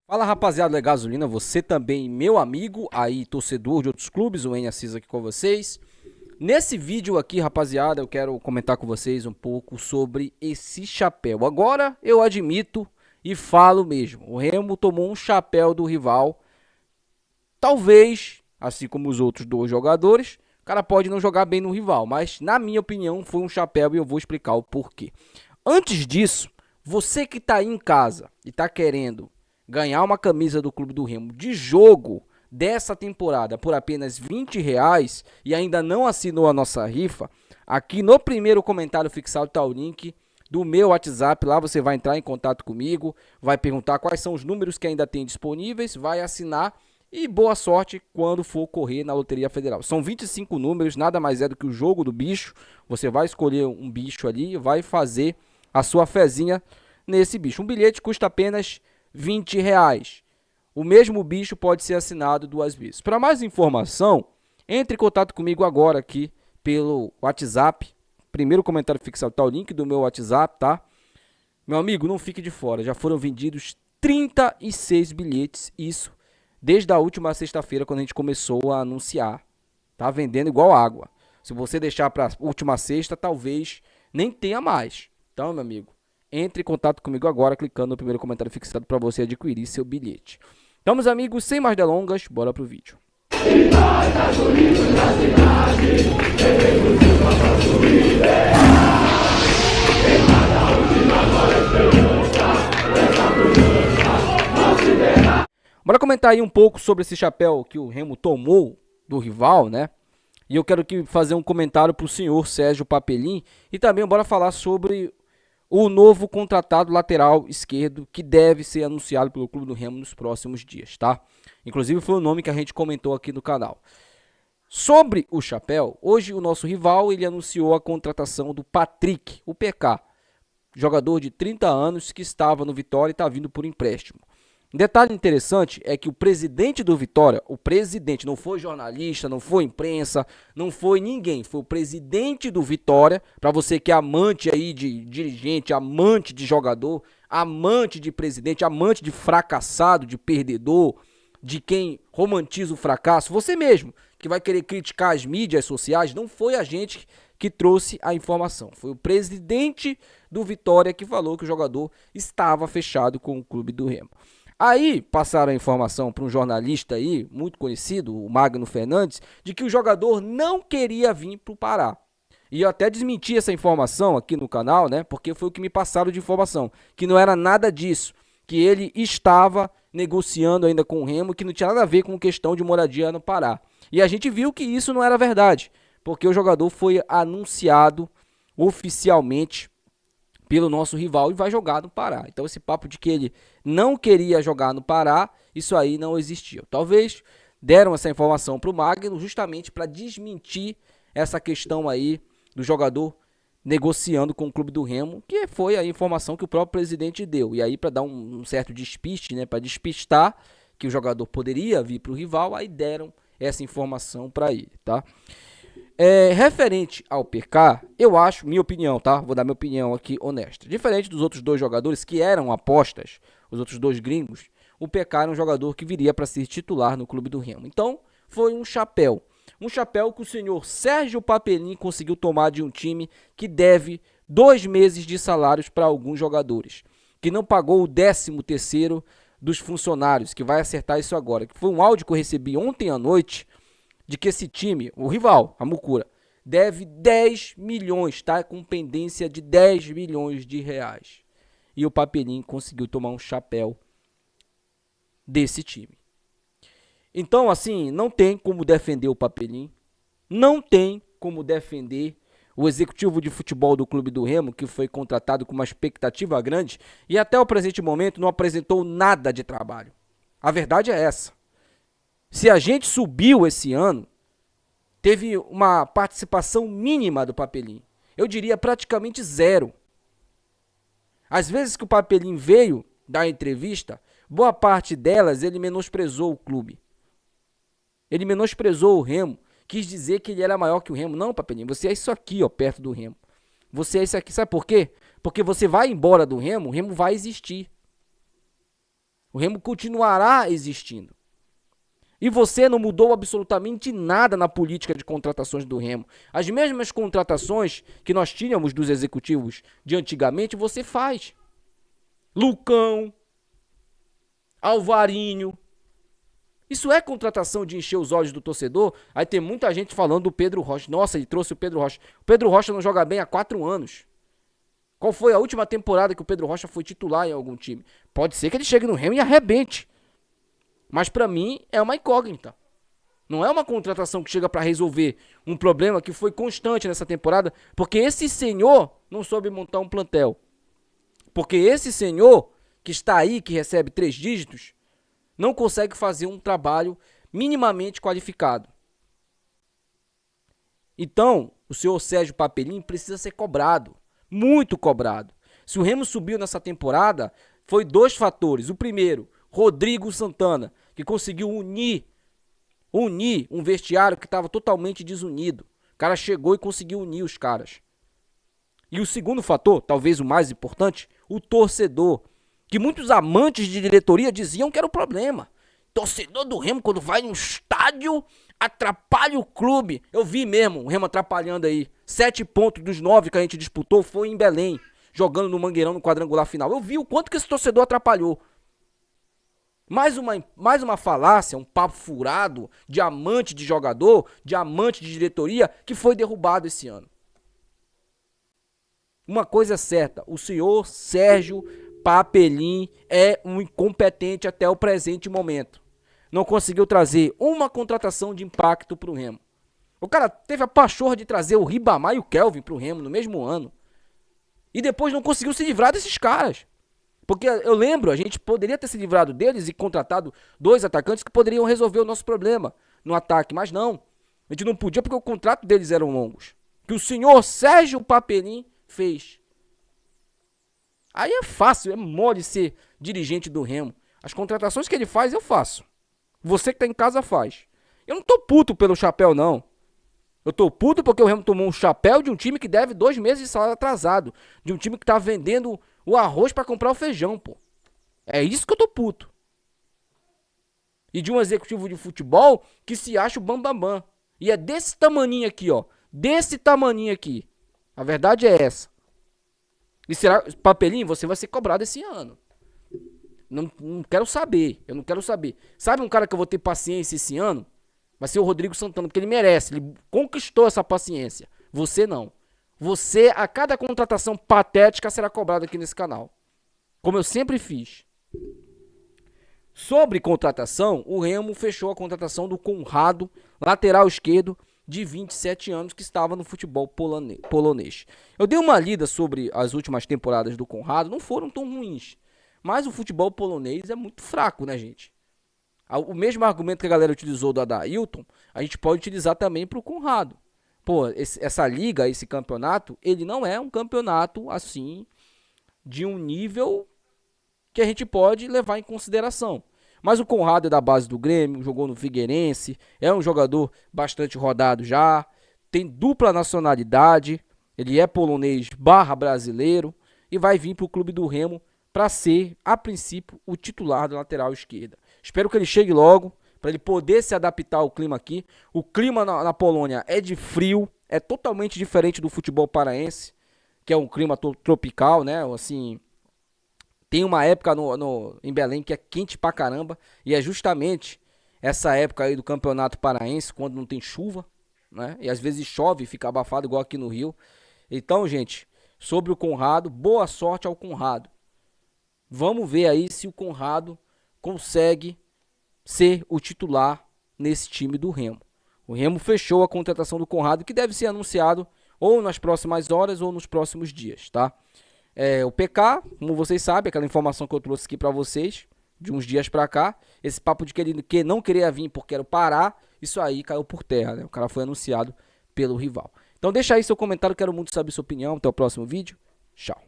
Fala rapaziada da Gasolina, você também meu amigo aí, torcedor de outros clubes, o N Assis aqui com vocês. Nesse vídeo aqui, rapaziada, eu quero comentar com vocês um pouco sobre esse chapéu. Agora eu admito e falo mesmo, o Remo tomou um chapéu do rival. Talvez, assim como os outros dois jogadores, o cara pode não jogar bem no rival, mas na minha opinião foi um chapéu e eu vou explicar o porquê. Antes disso, você que tá aí em casa e tá querendo ganhar uma camisa do Clube do Remo de jogo dessa temporada por apenas R$ 20 e ainda não assinou a nossa rifa, aqui no primeiro comentário fixado está o link do meu WhatsApp. Lá você vai entrar em contato comigo, vai perguntar quais são os números que ainda tem disponíveis, vai assinar e boa sorte quando for correr na Loteria Federal. São 25 números, nada mais é do que o jogo do bicho. Você vai escolher um bicho ali e vai fazer a sua fezinha nesse bicho. Um bilhete custa apenas R$ 20. O mesmo bicho pode ser assinado 2 vezes. Para mais informação, entre em contato comigo agora aqui pelo WhatsApp. Primeiro comentário fixado tá o link do meu WhatsApp, tá? Meu amigo, não fique de fora. Já foram vendidos 36 bilhetes, isso desde a última sexta-feira quando a gente começou a anunciar. Tá vendendo igual água. Se você deixar para última sexta, talvez nem tenha mais. Então, meu amigo, entre em contato comigo agora, clicando no primeiro comentário fixado para você adquirir seu bilhete. Então, meus amigos, sem mais delongas, bora pro vídeo. Bora comentar aí um pouco sobre esse chapéu que o Remo tomou do rival, né? E eu quero aqui fazer um comentário para o senhor Sérgio Papelin e também bora falar sobre o novo contratado lateral esquerdo que deve ser anunciado pelo Clube do Remo nos próximos dias, tá? Inclusive foi o nome que a gente comentou aqui no canal. Sobre o chapéu, hoje o nosso rival ele anunciou a contratação do Patrick, o PK, jogador de 30 anos que estava no Vitória e está vindo por empréstimo. Um detalhe interessante é que o presidente do Vitória, o presidente, não foi jornalista, não foi imprensa, não foi ninguém, foi o presidente do Vitória, para você que é amante aí de dirigente, amante de jogador, amante de presidente, amante de fracassado, de perdedor, de quem romantiza o fracasso, você mesmo, que vai querer criticar as mídias sociais, não foi a gente que trouxe a informação, foi o presidente do Vitória que falou que o jogador estava fechado com o Clube do Remo. Aí passaram a informação para um jornalista aí, muito conhecido, o Magno Fernandes, de que o jogador não queria vir para o Pará. E eu até desmenti essa informação aqui no canal, né? Porque foi o que me passaram de informação, que não era nada disso, que ele estava negociando ainda com o Remo, que não tinha nada a ver com questão de moradia no Pará. E a gente viu que isso não era verdade, porque o jogador foi anunciado oficialmente pelo nosso rival e vai jogar no Pará. Então esse papo de que ele não queria jogar no Pará, isso aí não existia. Talvez deram essa informação para o Magno justamente para desmentir essa questão aí do jogador negociando com o Clube do Remo, que foi a informação que o próprio presidente deu. E aí para dar um certo despiste, né, para despistar que o jogador poderia vir para o rival, aí deram essa informação para ele, tá? Referente ao PK, eu acho, minha opinião, tá? Vou dar minha opinião aqui honesta. Diferente dos outros dois jogadores que eram apostas, os outros dois gringos, o PK era um jogador que viria para ser titular no Clube do Remo. Então, foi um chapéu. Um chapéu que o senhor Sérgio Papelin conseguiu tomar de um time que deve 2 meses de salários para alguns jogadores. Que não pagou o 13º dos funcionários, que vai acertar isso agora. Que foi um áudio que eu recebi ontem à noite, de que esse time, o rival, a Mucura, deve 10 milhões, tá? Com pendência de 10 milhões de reais. E o Papelin conseguiu tomar um chapéu desse time. Então, assim, não tem como defender o Papelin, não tem como defender o executivo de futebol do Clube do Remo, que foi contratado com uma expectativa grande e até o presente momento não apresentou nada de trabalho. A verdade é essa. Se a gente subiu esse ano, teve uma participação mínima do Papelin. Eu diria praticamente zero. Às vezes que o Papelin veio dar entrevista, boa parte delas ele menosprezou o clube. Ele menosprezou o Remo, quis dizer que ele era maior que o Remo. Não, Papelin, você é isso aqui, ó, perto do Remo. Você é isso aqui, sabe por quê? Porque você vai embora do Remo, o Remo vai existir. O Remo continuará existindo. E você não mudou absolutamente nada na política de contratações do Remo. As mesmas contratações que nós tínhamos dos executivos de antigamente, você faz. Lucão, Alvarinho. Isso é contratação de encher os olhos do torcedor? Aí tem muita gente falando do Pedro Rocha. Nossa, ele trouxe o Pedro Rocha. O Pedro Rocha não joga bem há 4 anos. Qual foi a última temporada que o Pedro Rocha foi titular em algum time? Pode ser que ele chegue no Remo e arrebente. Mas pra mim é uma incógnita. Não é uma contratação que chega pra resolver um problema que foi constante nessa temporada, porque esse senhor não soube montar um plantel. Porque esse senhor que está aí, que recebe 3 dígitos, não consegue fazer um trabalho minimamente qualificado. Então, o senhor Sérgio Papelim precisa ser cobrado. Muito cobrado. Se o Remo subiu nessa temporada, foi 2 fatores. O primeiro, Rodrigo Santana, que conseguiu unir um vestiário que estava totalmente desunido. O cara chegou e conseguiu unir os caras. E o segundo fator, talvez o mais importante, o torcedor, que muitos amantes de diretoria diziam que era o problema. Torcedor do Remo, quando vai num estádio, atrapalha o clube. Eu vi mesmo o Remo atrapalhando aí. 7 pontos dos 9 que a gente disputou foi em Belém, jogando no Mangueirão no quadrangular final. Eu vi o quanto que esse torcedor atrapalhou. Mais uma falácia, um papo furado de amante de jogador, de amante de diretoria, que foi derrubado esse ano. Uma coisa é certa, o senhor Sérgio Papelim é um incompetente até o presente momento. Não conseguiu trazer uma contratação de impacto para o Remo. O cara teve a pachorra de trazer o Ribamar e o Kelvin para o Remo no mesmo ano. E depois não conseguiu se livrar desses caras. Porque eu lembro, a gente poderia ter se livrado deles e contratado 2 atacantes que poderiam resolver o nosso problema no ataque. Mas não, a gente não podia porque o contrato deles eram longos. Que o senhor Sérgio Papelim fez. Aí é fácil, é mole ser dirigente do Remo. As contratações que ele faz, eu faço. Você que tá em casa faz. Eu não tô puto pelo chapéu, não. Eu tô puto porque o Remo tomou um chapéu de um time que deve 2 meses de salário atrasado. De um time que tá vendendo o arroz pra comprar o feijão, pô. É isso que eu tô puto. E de um executivo de futebol que se acha o bambambam. E é desse tamaninho aqui, ó. Desse tamaninho aqui. A verdade é essa. E será, Papelinho, você vai ser cobrado esse ano. Não quero saber. Eu não quero saber. Sabe um cara que eu vou ter paciência esse ano? Vai ser o Rodrigo Santana, porque ele merece. Ele conquistou essa paciência. Você não. Você, a cada contratação patética, será cobrado aqui nesse canal. Como eu sempre fiz. Sobre contratação, o Remo fechou a contratação do Conrado, lateral esquerdo, de 27 anos, que estava no futebol polonês. Eu dei uma lida sobre as últimas temporadas do Conrado, não foram tão ruins. Mas o futebol polonês é muito fraco, né, gente? O mesmo argumento que a galera utilizou do Adailton, a gente pode utilizar também para o Conrado. Pô, essa liga, esse campeonato, ele não é um campeonato, assim, de um nível que a gente pode levar em consideração. Mas o Conrado é da base do Grêmio, jogou no Figueirense, é um jogador bastante rodado já, tem dupla nacionalidade, ele é polonês / brasileiro e vai vir para o clube do Remo para ser, a princípio, o titular da lateral esquerda. Espero que ele chegue logo, para ele poder se adaptar ao clima aqui. O clima na Polônia é de frio, é totalmente diferente do futebol paraense, que é um clima tropical, né? Assim, tem uma época em Belém que é quente pra caramba, e é justamente essa época aí do campeonato paraense, quando não tem chuva, né? E às vezes chove e fica abafado, igual aqui no Rio. Então, gente, sobre o Conrado, boa sorte ao Conrado. Vamos ver aí se o Conrado consegue ser o titular nesse time do Remo. O Remo fechou a contratação do Conrado, que deve ser anunciado ou nas próximas horas ou nos próximos dias, tá? O PK, como vocês sabem, aquela informação que eu trouxe aqui pra vocês, de uns dias pra cá, esse papo de que ele não queria vir porque era o Pará, isso aí caiu por terra, né? O cara foi anunciado pelo rival. Então deixa aí seu comentário, quero muito saber sua opinião. Até o próximo vídeo. Tchau.